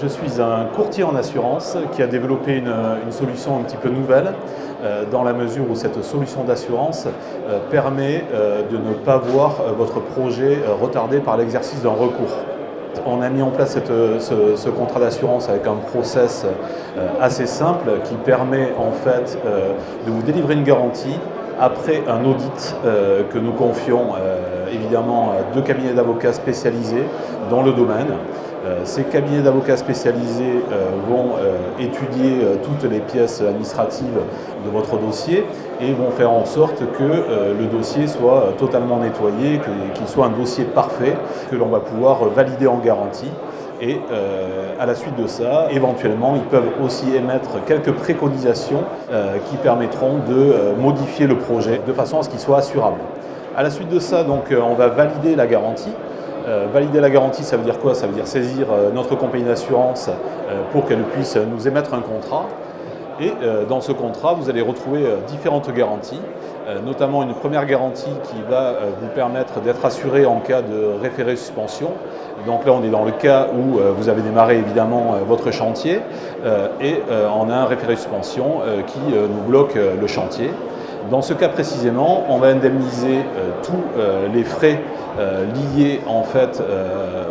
Je suis un courtier en assurance qui a développé une solution un petit peu nouvelle dans la mesure où cette solution d'assurance permet de ne pas voir votre projet retardé par l'exercice d'un recours. On a mis en place ce contrat d'assurance avec un process assez simple qui permet en fait de vous délivrer une garantie après un audit que nous confions évidemment à 2 cabinets d'avocats spécialisés dans le domaine. Ces cabinets d'avocats spécialisés vont étudier toutes les pièces administratives de votre dossier et vont faire en sorte que le dossier soit totalement nettoyé, qu'il soit un dossier parfait, que l'on va pouvoir valider en garantie. Et à la suite de ça, éventuellement, ils peuvent aussi émettre quelques préconisations qui permettront de modifier le projet de façon à ce qu'il soit assurable. À la suite de ça, donc, on va valider la garantie. Valider la garantie, ça veut dire quoi? Ça veut dire saisir notre compagnie d'assurance pour qu'elle puisse nous émettre un contrat. Et dans ce contrat, vous allez retrouver différentes garanties, notamment une première garantie qui va vous permettre d'être assuré en cas de référé suspension. Donc là, on est dans le cas où vous avez démarré évidemment votre chantier et on a un référé suspension qui nous bloque le chantier. Dans ce cas précisément, on va indemniser tous les frais liés en fait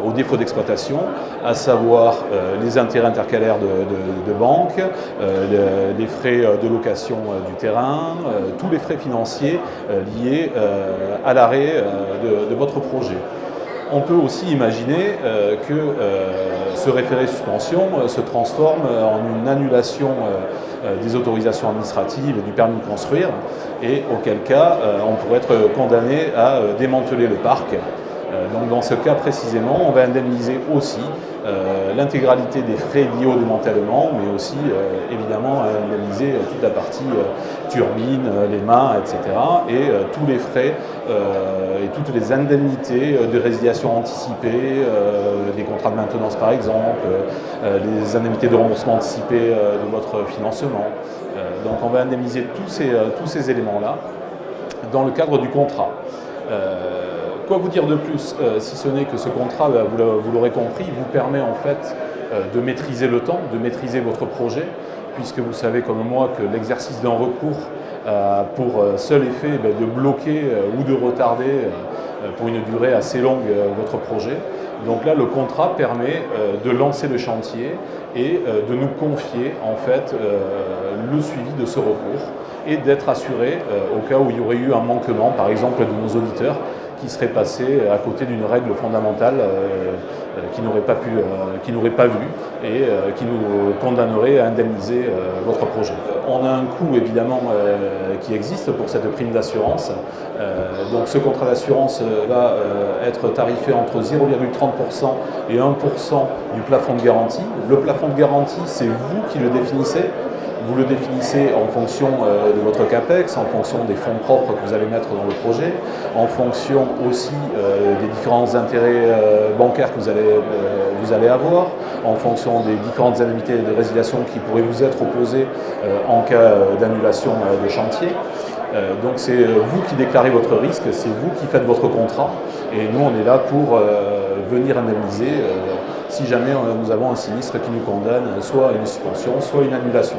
au défaut d'exploitation, à savoir les intérêts intercalaires de banque, les frais de location du terrain, tous les frais financiers liés à l'arrêt de votre projet. On peut aussi imaginer que ce référé suspension se transforme en une annulation des autorisations administratives et du permis de construire, et auquel cas on pourrait être condamné à démanteler le parc. Donc dans ce cas précisément, on va indemniser aussi l'intégralité des frais liés au démantèlement, mais aussi évidemment indemniser toute la partie turbine, les mâts, etc. Et tous les frais et toutes les indemnités de résiliation anticipée, des contrats de maintenance par exemple, les indemnités de remboursement anticipé de votre financement. Donc on va indemniser tous ces éléments-là dans le cadre du contrat. Quoi vous dire de plus, si ce n'est que ce contrat, vous l'aurez compris, vous permet en fait de maîtriser le temps, de maîtriser votre projet, puisque vous savez comme moi que l'exercice d'un recours pour seul effet de bloquer ou de retarder pour une durée assez longue votre projet. Donc là, le contrat permet de lancer le chantier et de nous confier en fait le suivi de ce recours et d'être assuré au cas où il y aurait eu un manquement, par exemple de nos auditeurs, qui serait passé à côté d'une règle fondamentale qui n'aurait pas vu et qui nous condamnerait à indemniser votre projet. On a un coût évidemment qui existe pour cette prime d'assurance. Donc ce contrat d'assurance va être tarifé entre 0,30% et 1% du plafond de garantie. Le plafond de garantie, c'est vous qui le définissez. Vous le définissez en fonction de votre CAPEX, en fonction des fonds propres que vous allez mettre dans le projet, en fonction aussi des différents intérêts bancaires que vous allez avoir, en fonction des différentes indemnités de résiliation qui pourraient vous être opposées en cas d'annulation de chantier. Donc c'est vous qui déclarez votre risque, c'est vous qui faites votre contrat et nous on est là pour venir indemniser si jamais nous avons un sinistre qui nous condamne soit à une suspension, soit à une annulation.